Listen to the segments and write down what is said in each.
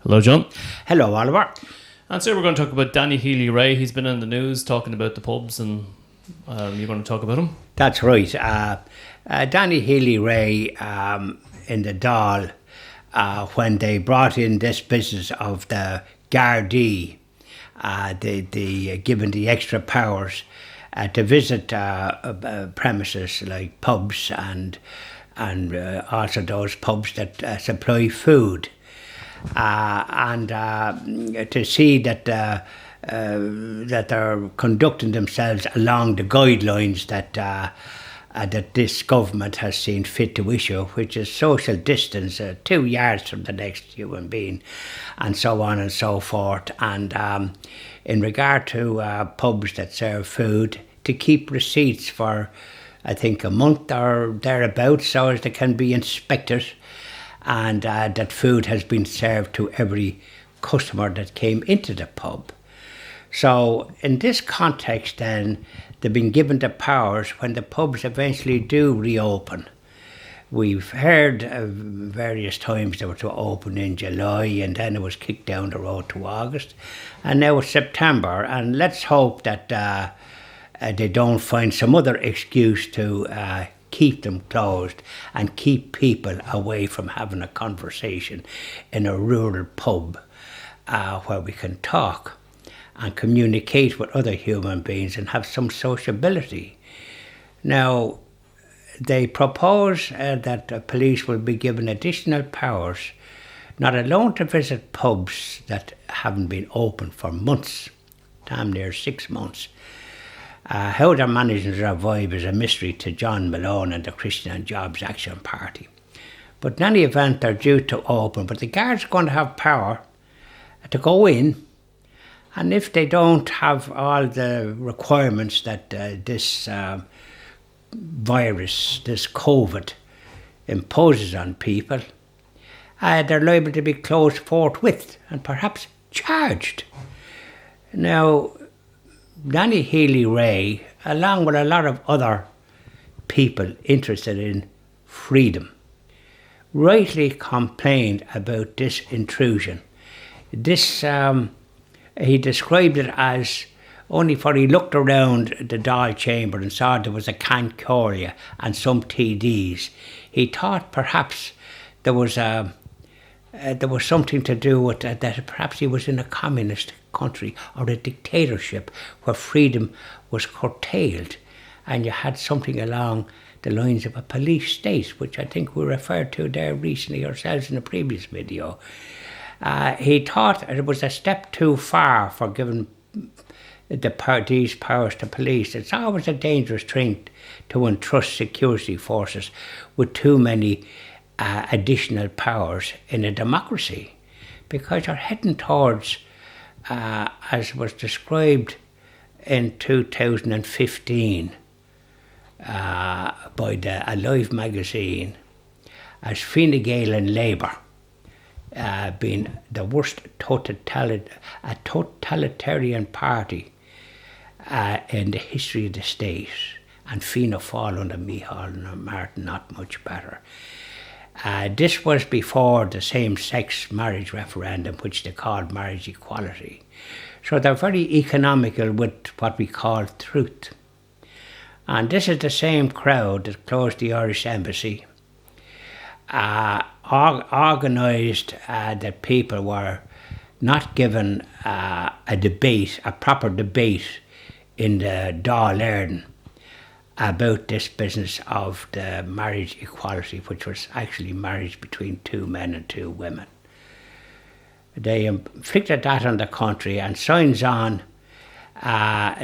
Hello, John. Hello, Oliver. And so we're going to talk about Danny Healy Rae. He's been in the news talking about the pubs, and you're going to talk about him? That's right. Danny Healy Rae in the Dáil, when they brought in this business of the Gardaí, given the extra powers to visit premises like pubs and also those pubs that supply food. And to see that that they're conducting themselves along the guidelines that this government has seen fit to issue, which is social distance, 2 yards from the next human being, and so on and so forth. And in regard to pubs that serve food, to keep receipts for, I think, a month or thereabouts, so as they can be inspected, and that food has been served to every customer that came into the pub. So in this context then, they've been given the powers when the pubs eventually do reopen. We've heard various times they were to open in July, and then it was kicked down the road to August, and now it's September, and let's hope that they don't find some other excuse to keep them closed and keep people away from having a conversation in a rural pub where we can talk and communicate with other human beings and have some sociability. Now, they propose that the police will be given additional powers, not alone to visit pubs that haven't been open for months, damn near 6 months. How they're managing to survive is a mystery to John Malone and the Christian and Jobs Action Party. But in any event, they're due to open, but the guards are going to have power to go in, and if they don't have all the requirements that this virus, this COVID, imposes on people, they're liable to be closed forthwith and perhaps charged. Now, Danny Healy Rae, along with a lot of other people interested in freedom, rightly complained about this intrusion. This, he described it as only for he looked around the Dáil chamber and saw there was a Can Cóirithe and some TDs. He thought perhaps there was something to do with that perhaps he was in a communist country or a dictatorship where freedom was curtailed, and you had something along the lines of a police state, which I think we referred to there recently ourselves in a previous video. He thought it was a step too far for giving these powers to police. It's always a dangerous thing to entrust security forces with too many additional powers in a democracy, because you're heading towards, as was described in 2015 by the Alive magazine, as Fine Gael and Labour being the worst totalitarian party in the history of the state, and Fianna Fáil under Micheál Martin not much better. This was before the same-sex marriage referendum, which they called marriage equality. So they're very economical with what we call truth. And this is the same crowd that closed the Irish embassy, organised that people were not given a proper debate in the Dáil Éireann about this business of the marriage equality, which was actually marriage between 2 men and 2 women. They inflicted that on the country, and signs on,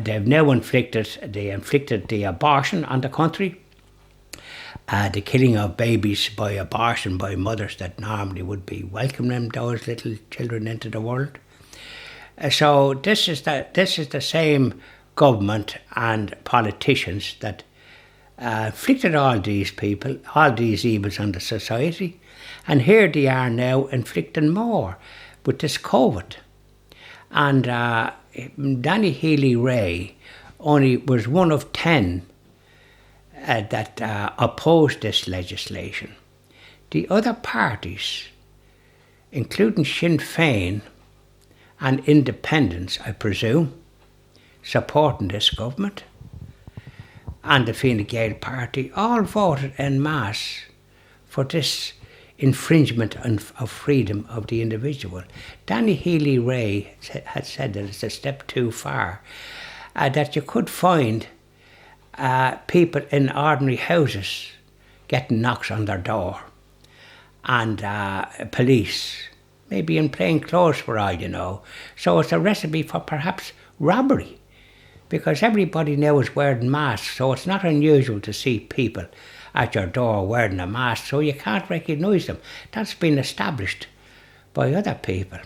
they've now inflicted the abortion on the country, the killing of babies by abortion by mothers that normally would be welcoming those little children into the world. So this is the same government and politicians that inflicted all these people, all these evils on the society, and here they are now inflicting more with this COVID. And Danny Healy Rae only was one of 10 that opposed this legislation. The other parties including Sinn Féin and independents, I presume, supporting this government, and the Fine Gael party, all voted en masse for this infringement of freedom of the individual. Danny Healy Rae had said that it's a step too far, that you could find people in ordinary houses getting knocks on their door, and police, maybe in plain clothes for all you know. So it's a recipe for perhaps robbery, because everybody now is wearing masks, so it's not unusual to see people at your door wearing a mask, so you can't recognise them. That's been established by other people.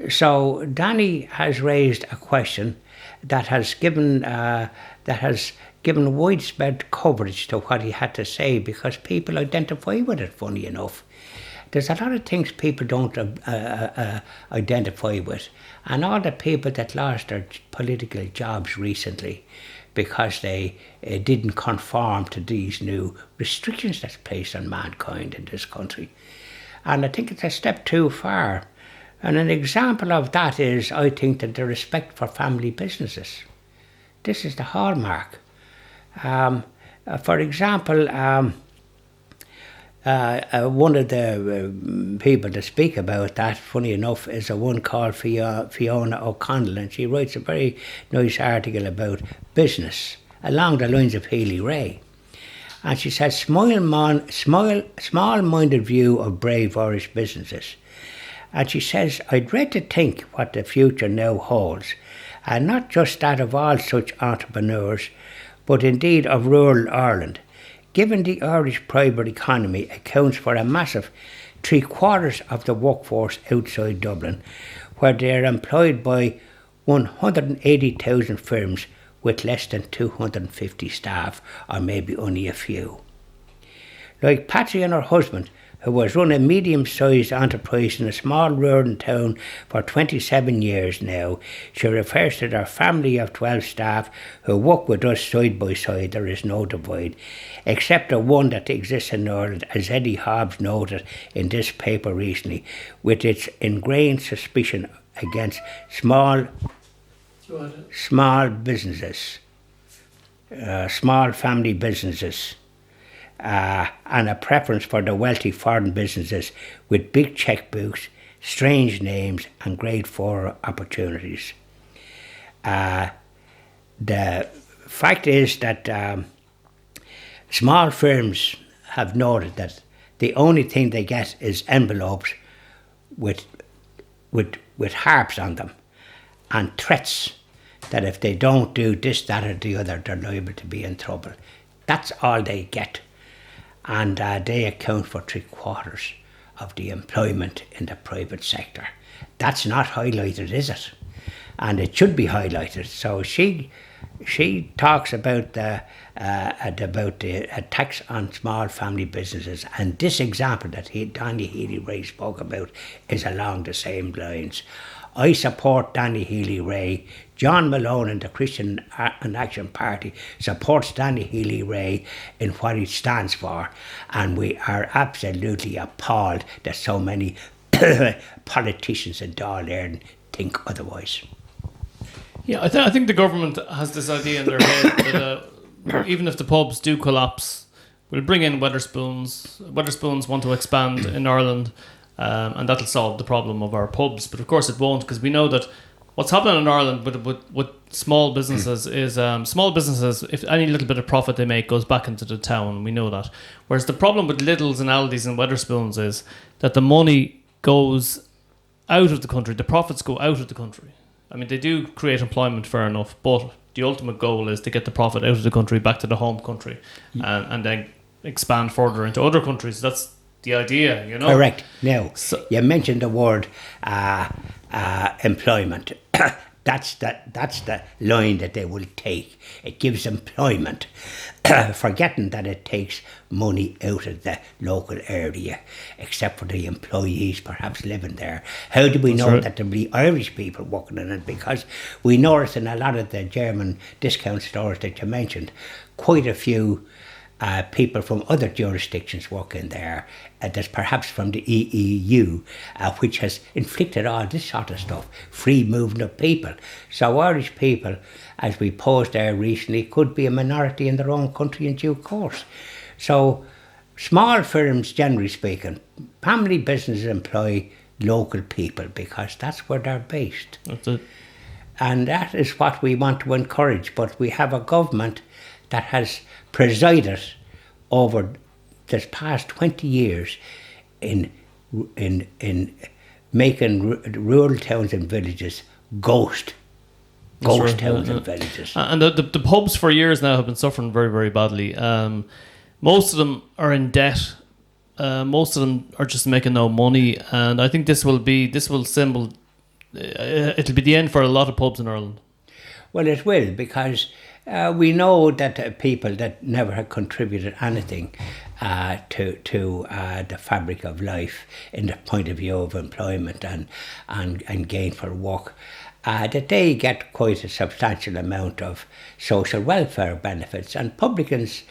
So Danny has raised a question that has given widespread coverage to what he had to say, because people identify with it, funny enough. There's a lot of things people don't identify with, and all the people that lost their political jobs recently because they didn't conform to these new restrictions that's placed on mankind in this country. And I think it's a step too far. And an example of that is, I think, that the respect for family businesses. This is the hallmark. For example, one of the people that speak about that, funny enough, is a one called Fiona O'Connell, and she writes a very nice article about business along the lines of Healy Rae. And she says, small-minded view of brave Irish businesses. And she says, I dread to think what the future now holds, and not just that of all such entrepreneurs, but indeed of rural Ireland, given the Irish private economy accounts for a massive 3/4 of the workforce outside Dublin, where they are employed by 180,000 firms with less than 250 staff, or maybe only a few. Like Patsy and her husband, who has run a medium-sized enterprise in a small rural town for 27 years now, she refers to their family of 12 staff who work with us side by side. There is no divide, except the one that exists in Ireland, as Eddie Hobbs noted in this paper recently, with its ingrained suspicion against small businesses, small family businesses, and a preference for the wealthy foreign businesses with big checkbooks, strange names and grade 4 opportunities. The fact is that small firms have noted that the only thing they get is envelopes with harps on them and threats that if they don't do this, that or the other, they're liable to be in trouble. That's all they get. And they account for 3/4 of the employment in the private sector. That's not highlighted, is it? And it should be highlighted. So she talks about the tax on small family businesses, and this example that Danny Healy Rae spoke about is along the same lines. I support Danny Healy Rae. John Malone and the Christian and Action Party supports Danny Healy Rae in what he stands for, and we are absolutely appalled that so many politicians in Dáil Éireann think otherwise. Yeah, I think the government has this idea in their head that even if the pubs do collapse, we'll bring in Wetherspoons. Wetherspoons want to expand in Ireland, and that'll solve the problem of our pubs. But of course it won't, because we know that what's happening in Ireland with small businesses is small businesses, if any little bit of profit they make goes back into the town. We know that. Whereas the problem with Lidl's and Aldi's and Wetherspoons is that the money goes out of the country. The profits go out of the country. I mean, they do create employment, fair enough, but the ultimate goal is to get the profit out of the country back to the home country, and then expand further into other countries. That's the idea, you know. Correct. Now, you mentioned the word employment. That's the line that they will take. It gives employment, forgetting that it takes money out of the local area, except for the employees perhaps living there. How do we know that there'll be Irish people working in it? Because we noticed in a lot of the German discount stores that you mentioned, quite a few people from other jurisdictions working there, that's perhaps from the EEU, which has inflicted all this sort of stuff, free movement of people. So Irish people, as we posed there recently, could be a minority in their own country in due course. So small firms, generally speaking, family businesses employ local people because that's where they're based. That's it. And that is what we want to encourage. But we have a government that has presided over this past 20 years in making rural towns and villages ghost towns and villages. And the pubs for years now have been suffering very, very badly. Most of them are in debt. Most of them are just making no money. And I think it'll be the end for a lot of pubs in Ireland. Well, it will, because we know that people that never had contributed anything to the fabric of life in the point of view of employment and gainful work, that they get quite a substantial amount of social welfare benefits. And publicans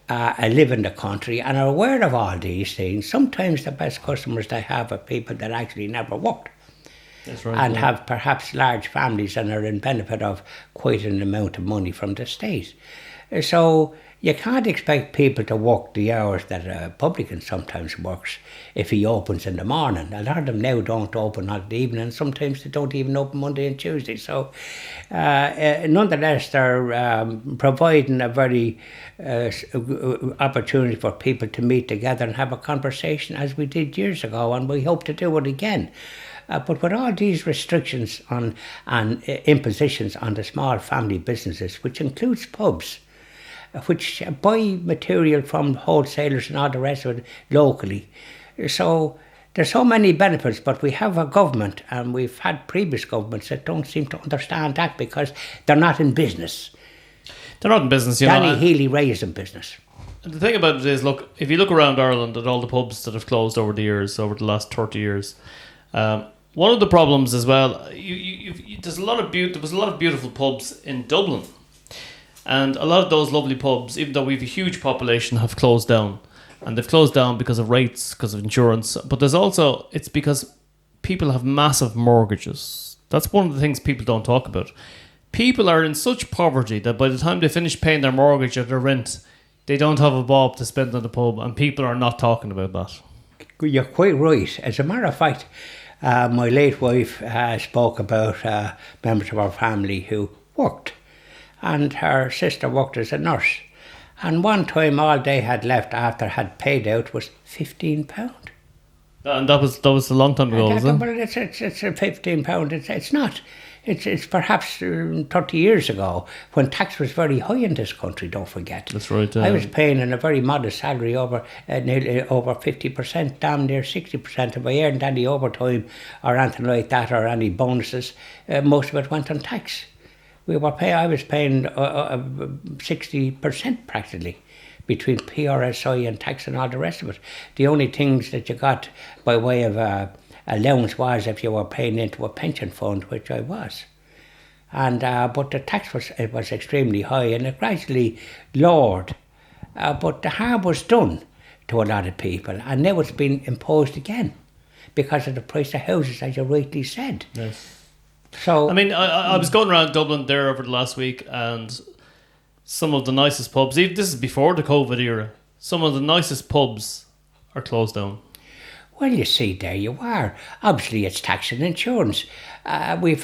live in the country and are aware of all these things. Sometimes the best customers they have are people that actually never worked. That's right, and have perhaps large families and are in benefit of quite an amount of money from the state. So you can't expect people to work the hours that a publican sometimes works if he opens in the morning. A lot of them now don't open at the evening, and sometimes they don't even open Monday and Tuesday. So nonetheless, they're providing a very opportunity for people to meet together and have a conversation, as we did years ago, and we hope to do it again. But with all these restrictions and impositions on the small family businesses, which includes pubs, which buy material from wholesalers and all the rest of it locally. So there's so many benefits, but we have a government, and we've had previous governments that don't seem to understand that because they're not in business. They're not in business, Healy Rae is in business. The thing about it is, look, if you look around Ireland at all the pubs that have closed over the last 30 years, one of the problems as well, there was a lot of beautiful pubs in Dublin, and a lot of those lovely pubs, even though we have a huge population, have closed down, and they've closed down because of rates, because of insurance. But it's because people have massive mortgages. That's one of the things people don't talk about. People are in such poverty that by the time they finish paying their mortgage or their rent, they don't have a bob to spend on the pub, and people are not talking about that. You're quite right. As a matter of fact, my late wife spoke about members of our family who worked, and her sister worked as a nurse. And one time all they had left after had paid out was £15. And that was a long time ago, wasn't it? But it's £15. It's not. It's perhaps 30 years ago, when tax was very high in this country, don't forget. That's right. I was paying in a very modest salary nearly over 50%, damn near 60%. If I earned any overtime or anything like that, or any bonuses, most of it went on tax. I was paying 60% practically, between PRSI and tax and all the rest of it. The only things that you got by way of allowance was if you were paying into a pension fund, which I was. And but the tax was extremely high, and it gradually lowered. But the harm was done to a lot of people, and now it's been imposed again because of the price of houses, as you rightly said. Yes. So I mean, I was going around Dublin there over the last week, and some of the nicest pubs, even this is before the COVID era, some of the nicest pubs are closed down. Well, you see, there you are. Obviously, it's tax and insurance. We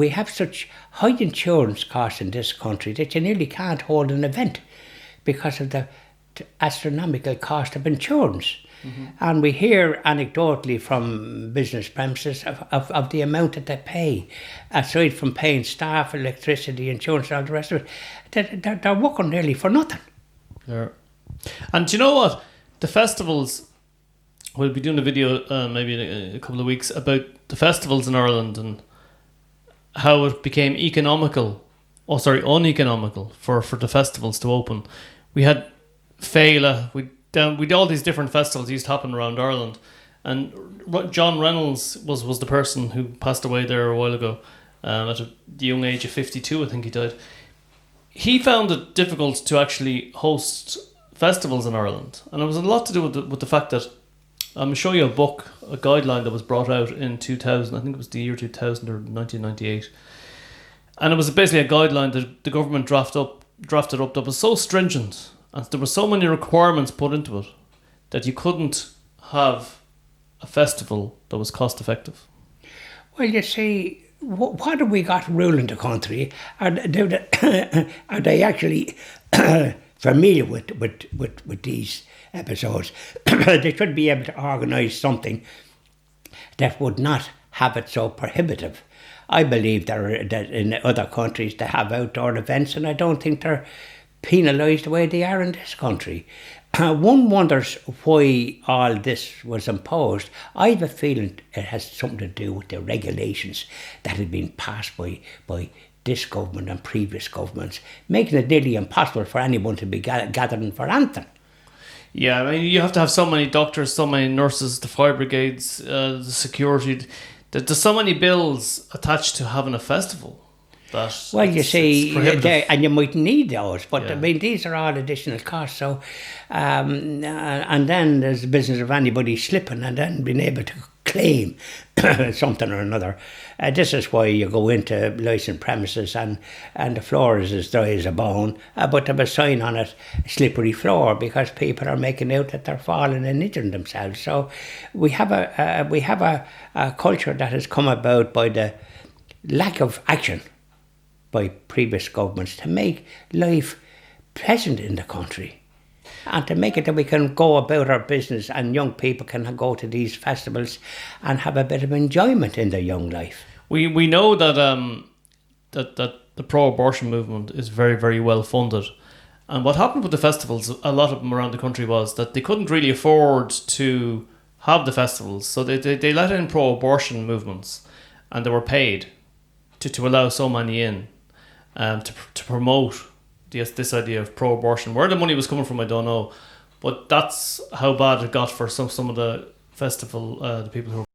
have such high insurance costs in this country that you nearly can't hold an event because of the astronomical cost of insurance. Mm-hmm. And we hear anecdotally from business premises of the amount that they pay, aside from paying staff, electricity, insurance, and all the rest of it. They're working nearly for nothing. Yeah. And do you know what? The festivals, we'll be doing a video maybe in a couple of weeks about the festivals in Ireland and how it became uneconomical for the festivals to open. We had Féile, we had all these different festivals used to happen around Ireland, and John Reynolds was the person who passed away there a while ago, at the young age of 52, I think he died. He found it difficult to actually host festivals in Ireland, and it was a lot to do with the fact that I'm going to show you a guideline that was brought out in 2000. I think it was the year 2000 or 1998, and it was basically a guideline that the government drafted up that was so stringent, and there were so many requirements put into it that you couldn't have a festival that was cost effective. Well, you see, what have we got ruling the country? Are they actually familiar with these episodes? They should be able to organise something that would not have it so prohibitive. I believe that in other countries they have outdoor events, and I don't think they're penalised the way they are in this country. One wonders why all this was imposed. I have a feeling it has something to do with the regulations that had been passed by this government and previous governments, making it nearly impossible for anyone to be gathering for anything. Yeah, I mean, you have to have so many doctors, so many nurses, the fire brigades, the security. There's so many bills attached to having a festival. Well, you see, and you might need those, but Yeah. I mean, these are all additional costs. So, and then there's the business of anybody slipping and then being able to claim something or another. This is why you go into licensed premises and the floor is as dry as a bone, but there's a sign on it, slippery floor, because people are making out that they're falling and injuring themselves. So we have a culture that has come about by the lack of action by previous governments to make life pleasant in the country and to make it that we can go about our business and young people can go to these festivals and have a bit of enjoyment in their young life. We know that that the pro-abortion movement is very, very well funded. And what happened with the festivals, a lot of them around the country, was that they couldn't really afford to have the festivals. So they let in pro-abortion movements and they were paid to allow so many in. To promote this idea of pro-abortion. Where the money was coming from, I don't know, but that's how bad it got for some of the festival, the people who were